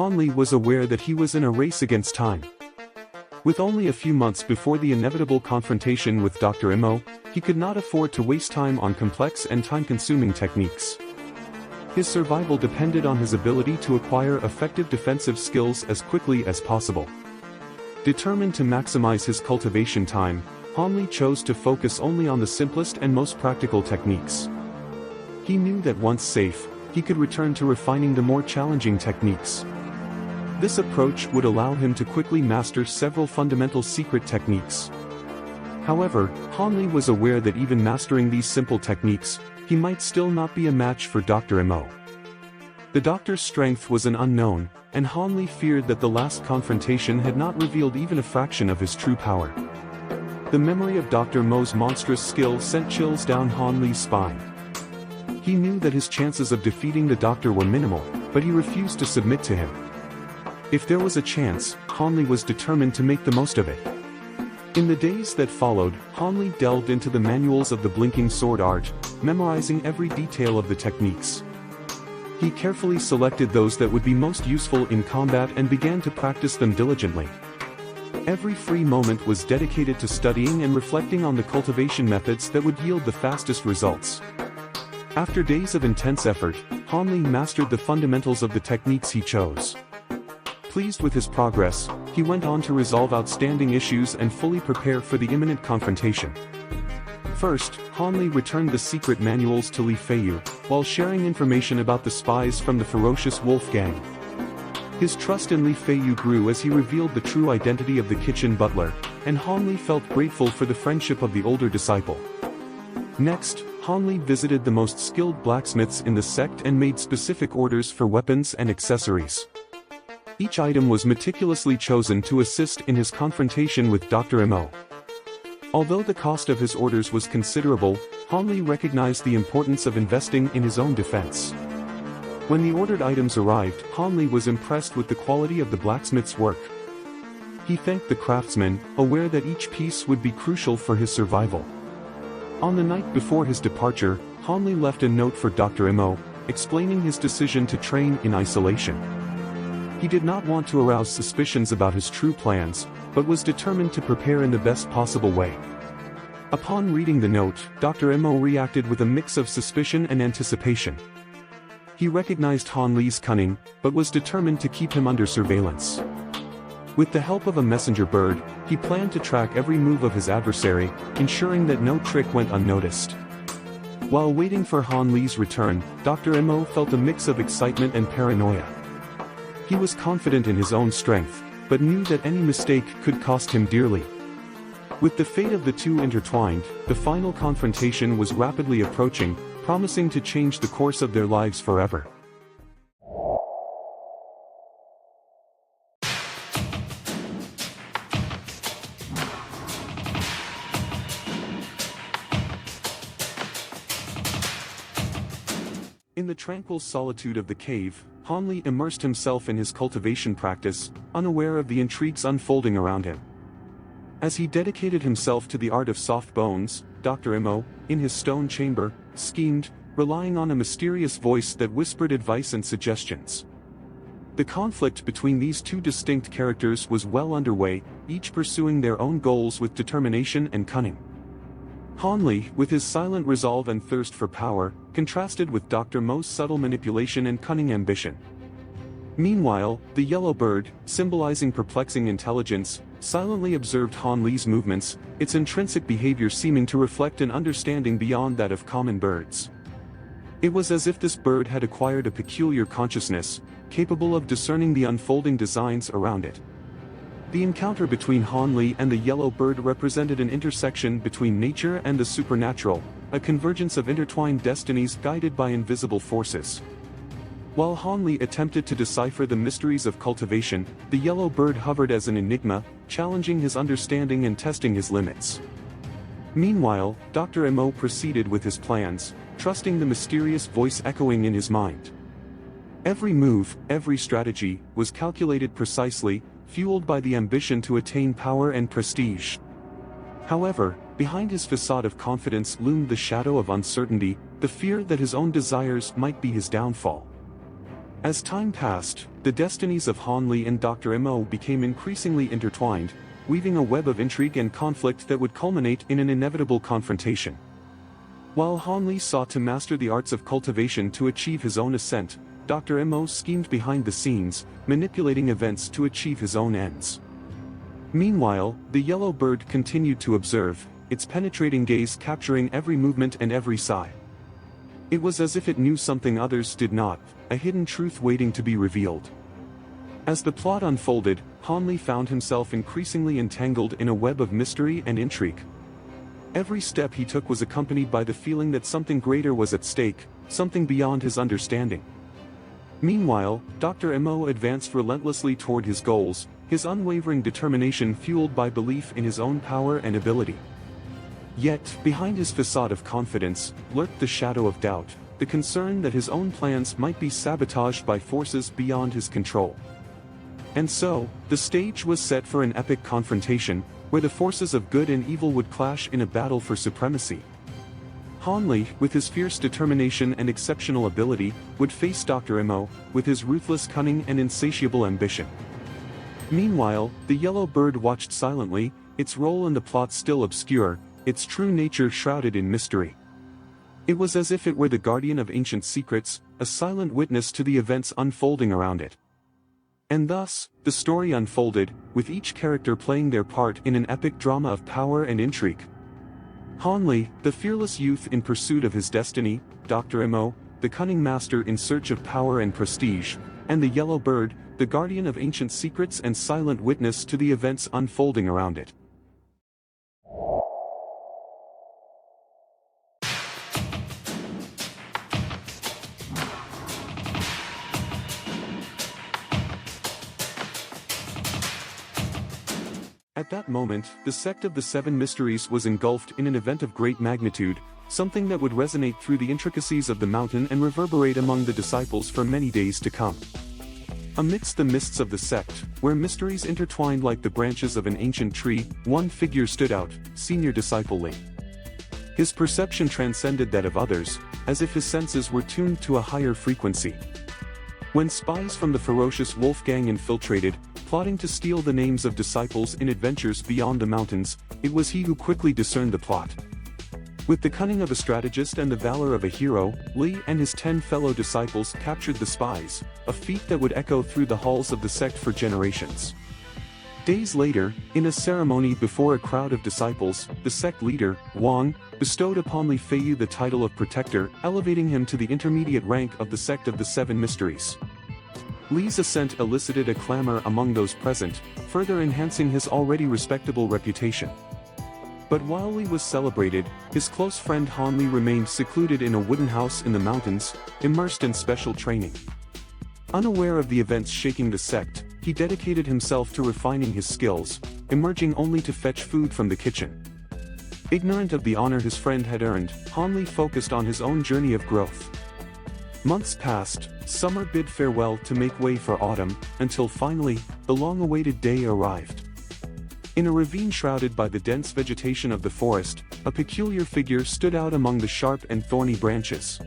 Hanley was aware that he was in a race against time. With only a few months before the inevitable confrontation with Dr. Immo, he could not afford to waste time on complex and time-consuming techniques. His survival depended on his ability to acquire effective defensive skills as quickly as possible. Determined to maximize his cultivation time, Hanley chose to focus only on the simplest and most practical techniques. He knew that once safe, he could return to refining the more challenging techniques. This approach would allow him to quickly master several fundamental secret techniques. However, Hanley was aware that even mastering these simple techniques, he might still not be a match for Dr. Immo. The doctor's strength was an unknown, and Hanley feared that the last confrontation had not revealed even a fraction of his true power. The memory of Dr. Mo's monstrous skill sent chills down Hanley's spine. He knew that his chances of defeating the doctor were minimal, but he refused to submit to him. If there was a chance, Hanley was determined to make the most of it. In the days that followed, Hanley delved into the manuals of the blinking sword art, memorizing every detail of the techniques. He carefully selected those that would be most useful in combat and began to practice them diligently. Every free moment was dedicated to studying and reflecting on the cultivation methods that would yield the fastest results. After days of intense effort, Hanley mastered the fundamentals of the techniques he chose. Pleased with his progress, he went on to resolve outstanding issues and fully prepare for the imminent confrontation. First, Hanley returned the secret manuals to Li Feiyu, while sharing information about the spies from the ferocious wolf gang. His trust in Li Feiyu grew as he revealed the true identity of the kitchen butler, and Hanley felt grateful for the friendship of the older disciple. Next, Hanley visited the most skilled blacksmiths in the sect and made specific orders for weapons and accessories. Each item was meticulously chosen to assist in his confrontation with Dr. Immo. Although the cost of his orders was considerable, Hanley recognized the importance of investing in his own defense. When the ordered items arrived, Hanley was impressed with the quality of the blacksmith's work. He thanked the craftsman, aware that each piece would be crucial for his survival. On the night before his departure, Hanley left a note for Dr. Immo, explaining his decision to train in isolation. He did not want to arouse suspicions about his true plans, but was determined to prepare in the best possible way. Upon reading the note, Dr. Immo reacted with a mix of suspicion and anticipation. He recognized Hanley's cunning, but was determined to keep him under surveillance. With the help of a messenger bird, he planned to track every move of his adversary, ensuring that no trick went unnoticed. While waiting for Hanley's return, Dr. Immo felt a mix of excitement and paranoia. He was confident in his own strength, but knew that any mistake could cost him dearly. With the fate of the two intertwined, the final confrontation was rapidly approaching, promising to change the course of their lives forever. In the tranquil solitude of the cave, Hanley immersed himself in his cultivation practice, unaware of the intrigues unfolding around him. As he dedicated himself to the art of soft bones, Dr. Immo, in his stone chamber, schemed, relying on a mysterious voice that whispered advice and suggestions. The conflict between these two distinct characters was well underway, each pursuing their own goals with determination and cunning. Hanley, with his silent resolve and thirst for power, contrasted with Dr. Mo's subtle manipulation and cunning ambition. Meanwhile, the yellow bird, symbolizing perplexing intelligence, silently observed Hanley's movements, its intrinsic behavior seeming to reflect an understanding beyond that of common birds. It was as if this bird had acquired a peculiar consciousness, capable of discerning the unfolding designs around it. The encounter between Hanley and the yellow bird represented an intersection between nature and the supernatural, a convergence of intertwined destinies guided by invisible forces. While Hanley attempted to decipher the mysteries of cultivation, the yellow bird hovered as an enigma, challenging his understanding and testing his limits. Meanwhile, Dr. Immo proceeded with his plans, trusting the mysterious voice echoing in his mind. Every move, every strategy, was calculated precisely, fueled by the ambition to attain power and prestige. However, behind his facade of confidence loomed the shadow of uncertainty, the fear that his own desires might be his downfall. As time passed, the destinies of Han Li and Dr. Mo became increasingly intertwined, weaving a web of intrigue and conflict that would culminate in an inevitable confrontation. While Han Li sought to master the arts of cultivation to achieve his own ascent, Dr. Mo schemed behind the scenes, manipulating events to achieve his own ends. Meanwhile, the yellow bird continued to observe, its penetrating gaze capturing every movement and every sigh. It was as if it knew something others did not, a hidden truth waiting to be revealed. As the plot unfolded, Han Li found himself increasingly entangled in a web of mystery and intrigue. Every step he took was accompanied by the feeling that something greater was at stake, something beyond his understanding. Meanwhile, Dr. Mo advanced relentlessly toward his goals, his unwavering determination fueled by belief in his own power and ability. Yet, behind his facade of confidence, lurked the shadow of doubt, the concern that his own plans might be sabotaged by forces beyond his control. And so, the stage was set for an epic confrontation, where the forces of good and evil would clash in a battle for supremacy. Han Li, with his fierce determination and exceptional ability, would face Dr. Mo, with his ruthless cunning and insatiable ambition. Meanwhile, the yellow bird watched silently, its role in the plot still obscure, its true nature shrouded in mystery. It was as if it were the guardian of ancient secrets, a silent witness to the events unfolding around it. And thus, the story unfolded, with each character playing their part in an epic drama of power and intrigue. Han Li, the fearless youth in pursuit of his destiny, Dr. Mo, the cunning master in search of power and prestige, and the yellow bird, the guardian of ancient secrets and silent witness to the events unfolding around it. At that moment, the sect of the Seven Mysteries was engulfed in an event of great magnitude, something that would resonate through the intricacies of the mountain and reverberate among the disciples for many days to come. Amidst the mists of the sect, where mysteries intertwined like the branches of an ancient tree, one figure stood out, senior disciple Li. His perception transcended that of others, as if his senses were tuned to a higher frequency. When spies from the ferocious wolf gang infiltrated, plotting to steal the names of disciples in adventures beyond the mountains, it was he who quickly discerned the plot. With the cunning of a strategist and the valor of a hero, Li and his 10 fellow disciples captured the spies, a feat that would echo through the halls of the sect for generations. Days later, in a ceremony before a crowd of disciples, the sect leader, Wang, bestowed upon Li Feiyu the title of Protector, elevating him to the intermediate rank of the sect of the Seven Mysteries. Li's ascent elicited a clamor among those present, further enhancing his already respectable reputation. But while Li was celebrated, his close friend Han Li remained secluded in a wooden house in the mountains, immersed in special training. Unaware of the events shaking the sect, he dedicated himself to refining his skills, emerging only to fetch food from the kitchen. Ignorant of the honor his friend had earned, Han Li focused on his own journey of growth. Months passed, summer bid farewell to make way for autumn, until finally, the long-awaited day arrived. In a ravine shrouded by the dense vegetation of the forest, a peculiar figure stood out among the sharp and thorny branches.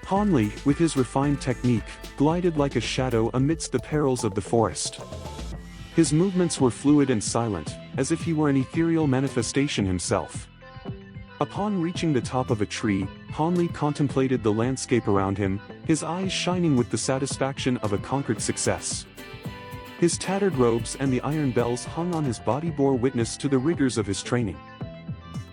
Han Li, with his refined technique, glided like a shadow amidst the perils of the forest. His movements were fluid and silent, as if he were an ethereal manifestation himself. Upon reaching the top of a tree, Han Li contemplated the landscape around him, his eyes shining with the satisfaction of a conquered success. His tattered robes and the iron bells hung on his body bore witness to the rigors of his training.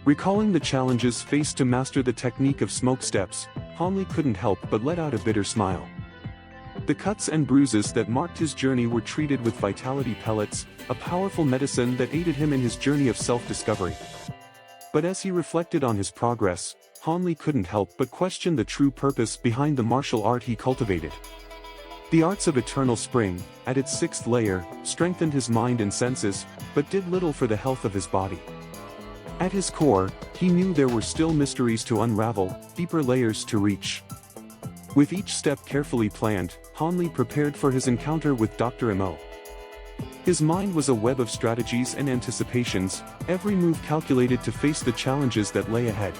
Recalling the challenges faced to master the technique of smoke steps, Han Li couldn't help but let out a bitter smile. The cuts and bruises that marked his journey were treated with vitality pellets, a powerful medicine that aided him in his journey of self-discovery. But as he reflected on his progress, Han Li couldn't help but question the true purpose behind the martial art he cultivated. The arts of eternal spring, at its 6th layer, strengthened his mind and senses, but did little for the health of his body. At his core, he knew there were still mysteries to unravel, deeper layers to reach. With each step carefully planned, Han Li prepared for his encounter with Dr. Mo. His mind was a web of strategies and anticipations, every move calculated to face the challenges that lay ahead.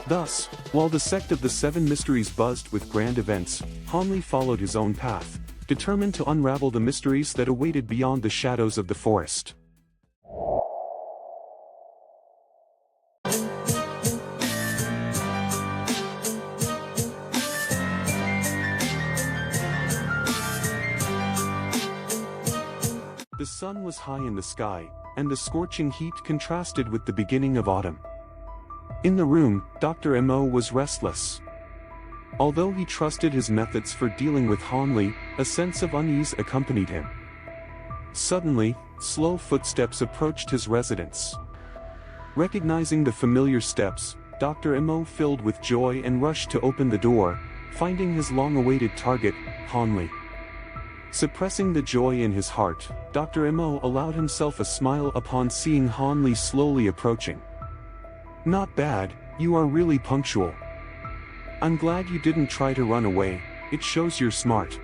Thus, while the sect of the Seven Mysteries buzzed with grand events, Hanli followed his own path, determined to unravel the mysteries that awaited beyond the shadows of the forest. The sun was high in the sky, and the scorching heat contrasted with the beginning of autumn. In the room, Dr. Mo was restless. Although he trusted his methods for dealing with Hanli, a sense of unease accompanied him. Suddenly, slow footsteps approached his residence. Recognizing the familiar steps, Dr. Mo filled with joy and rushed to open the door, finding his long-awaited target, Hanli. Suppressing the joy in his heart, Dr. Mo allowed himself a smile upon seeing Hanli slowly approaching. "Not bad, you are really punctual. I'm glad you didn't try to run away, it shows you're smart.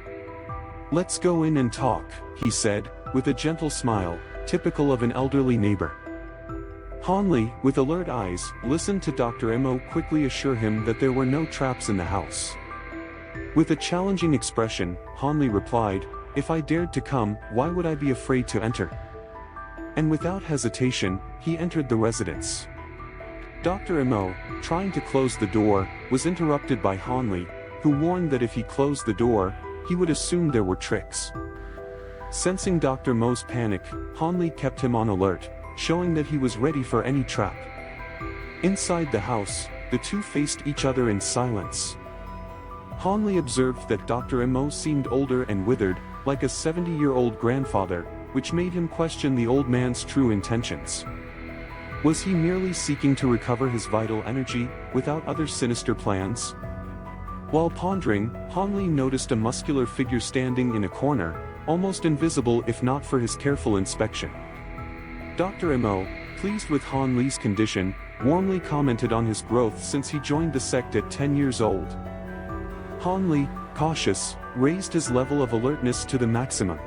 Let's go in and talk," he said, with a gentle smile, typical of an elderly neighbor. Hanli, with alert eyes, listened to Dr. Mo quickly assure him that there were no traps in the house. With a challenging expression, Hanli replied, "If I dared to come, why would I be afraid to enter?" And without hesitation, he entered the residence. Dr. Mo, trying to close the door, was interrupted by Hanli, who warned that if he closed the door, he would assume there were tricks. Sensing Dr. Mo's panic, Hanli kept him on alert, showing that he was ready for any trap. Inside the house, the two faced each other in silence. Hanli observed that Dr. Mo seemed older and withered, like a 70-year-old grandfather, which made him question the old man's true intentions. Was he merely seeking to recover his vital energy, without other sinister plans? While pondering, Hanli noticed a muscular figure standing in a corner, almost invisible if not for his careful inspection. Dr. Mo, pleased with Hanli's condition, warmly commented on his growth since he joined the sect at 10 years old. Hanli, cautious, raised his level of alertness to the maximum.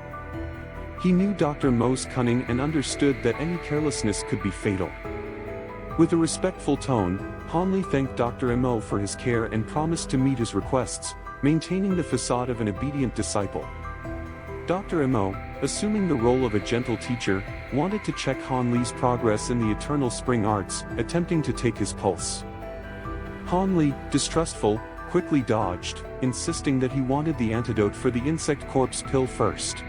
He knew Dr. Mo's cunning and understood that any carelessness could be fatal. With a respectful tone, Hanli thanked Dr. Mo for his care and promised to meet his requests, maintaining the facade of an obedient disciple. Dr. Mo, assuming the role of a gentle teacher, wanted to check Hanli's progress in the eternal spring arts, attempting to take his pulse. Hanli, distrustful, quickly dodged, insisting that he wanted the antidote for the insect corpse pill first.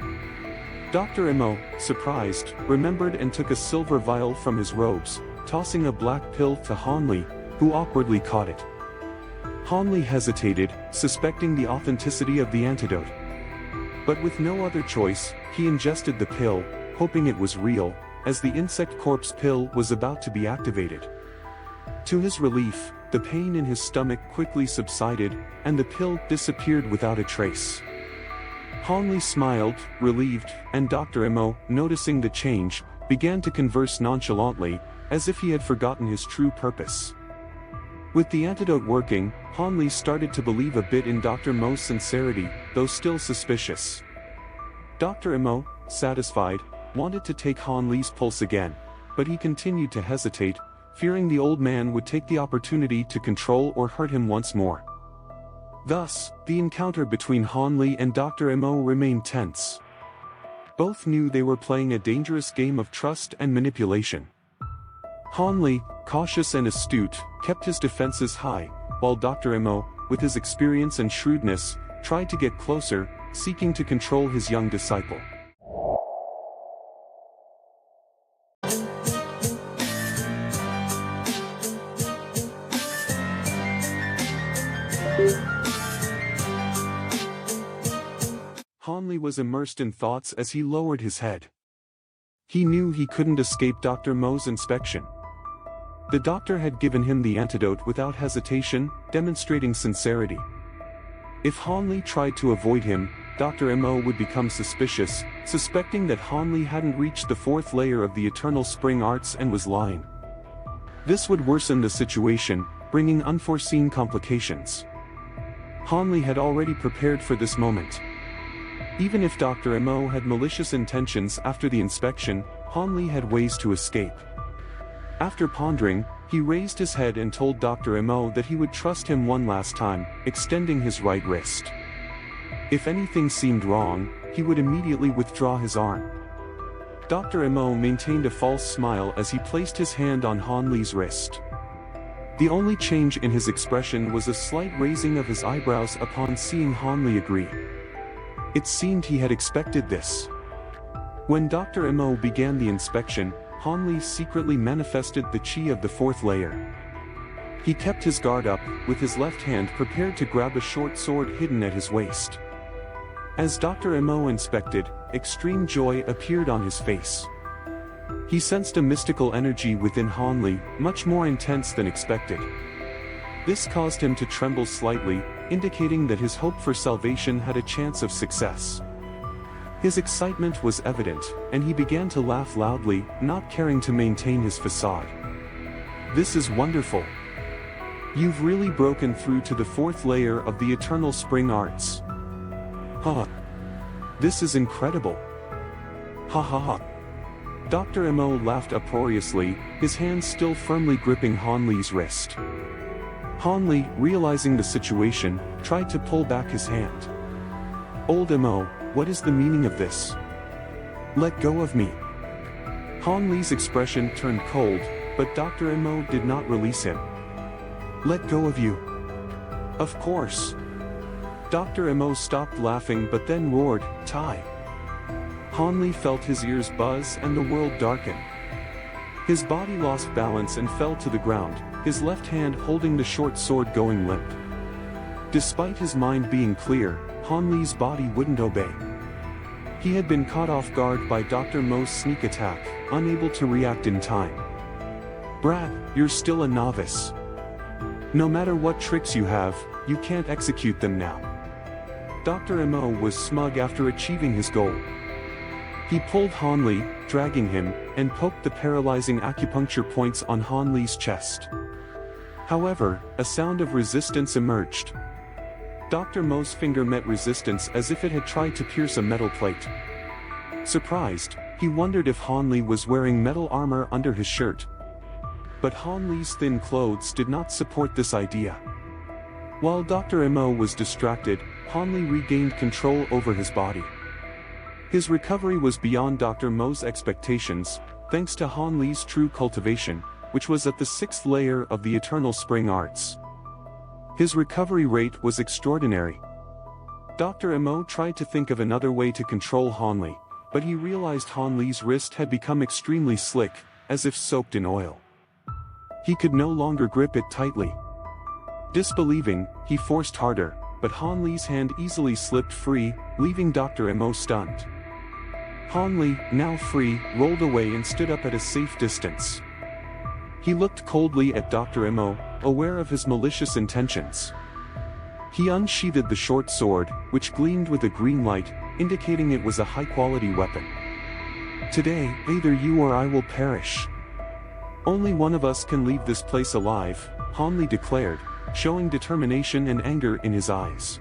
Dr. Mo, surprised, remembered and took a silver vial from his robes, tossing a black pill to Hanli, who awkwardly caught it. Hanli hesitated, suspecting the authenticity of the antidote. But with no other choice, he ingested the pill, hoping it was real, as the insect corpse pill was about to be activated. To his relief, the pain in his stomach quickly subsided, and the pill disappeared without a trace. Hanli smiled, relieved, and Dr. Mo, noticing the change, began to converse nonchalantly, as if he had forgotten his true purpose. With the antidote working, Hanli started to believe a bit in Dr. Mo's sincerity, though still suspicious. Dr. Mo, satisfied, wanted to take Hanli's pulse again, but he continued to hesitate, fearing the old man would take the opportunity to control or hurt him once more. Thus, the encounter between Hanli and Dr. Mo remained tense. Both knew they were playing a dangerous game of trust and manipulation. Hanli, cautious and astute, kept his defenses high, while Dr. Mo, with his experience and shrewdness, tried to get closer, seeking to control his young disciple. Hanli was immersed in thoughts as he lowered his head. He knew he couldn't escape Dr. Mo's inspection. The doctor had given him the antidote without hesitation, demonstrating sincerity. If Hanli tried to avoid him, Dr. Mo would become suspicious, suspecting that Hanli hadn't reached the fourth layer of the eternal spring arts and was lying. This would worsen the situation, bringing unforeseen complications. Hanli had already prepared for this moment. Even if Dr. Mo had malicious intentions after the inspection, Hanli had ways to escape. After pondering, he raised his head and told Dr. Mo that he would trust him one last time, extending his right wrist. If anything seemed wrong, he would immediately withdraw his arm. Dr. Mo maintained a false smile as he placed his hand on Han Li's wrist. The only change in his expression was a slight raising of his eyebrows upon seeing Han Li agree. It seemed he had expected this. When Dr. Mo began the inspection, Han Li secretly manifested the chi of the fourth layer. He kept his guard up, with his left hand prepared to grab a short sword hidden at his waist. As Dr. Mo inspected, extreme joy appeared on his face. He sensed a mystical energy within Han Li, much more intense than expected. This caused him to tremble slightly, indicating that his hope for salvation had a chance of success. His excitement was evident, and he began to laugh loudly, not caring to maintain his facade. "This is wonderful. You've really broken through to the fourth layer of the Eternal Spring Arts. Ha! This is incredible. Ha ha ha." Dr. Mo laughed uproariously, his hands still firmly gripping Han Li's wrist. Han Li, realizing the situation, tried to pull back his hand. "Old Mo, what is the meaning of this? Let go of me." Han Li's expression turned cold, but Dr. Mo did not release him. "Let go of you? Of course." Dr. Mo stopped laughing but then roared, "Tai!" Han Li felt his ears buzz and the world darken. His body lost balance and fell to the ground, his left hand holding the short sword going limp. Despite his mind being clear, Han Li's body wouldn't obey. He had been caught off guard by Dr. Mo's sneak attack, unable to react in time. "Brad, you're still a novice. No matter what tricks you have, you can't execute them now." Dr. Mo was smug after achieving his goal. He pulled Han Li, dragging him, and poked the paralyzing acupuncture points on Han Li's chest. However, a sound of resistance emerged. Dr. Mo's finger met resistance as if it had tried to pierce a metal plate. Surprised, he wondered if Han Li was wearing metal armor under his shirt. But Han Li's thin clothes did not support this idea. While Dr. Mo was distracted, Han Li regained control over his body. His recovery was beyond Dr. Mo's expectations, thanks to Han Li's true cultivation, which was at the sixth layer of the Eternal Spring Arts. His recovery rate was extraordinary. Dr. Mo tried to think of another way to control Han Li, but he realized Han Li's wrist had become extremely slick, as if soaked in oil. He could no longer grip it tightly. Disbelieving, he forced harder, but Han Li's hand easily slipped free, leaving Dr. Mo stunned. Han Li, now free, rolled away and stood up at a safe distance. He looked coldly at Dr. Mo, aware of his malicious intentions. He unsheathed the short sword, which gleamed with a green light, indicating it was a high-quality weapon. "Today, either you or I will perish. Only one of us can leave this place alive," Han Li declared, showing determination and anger in his eyes.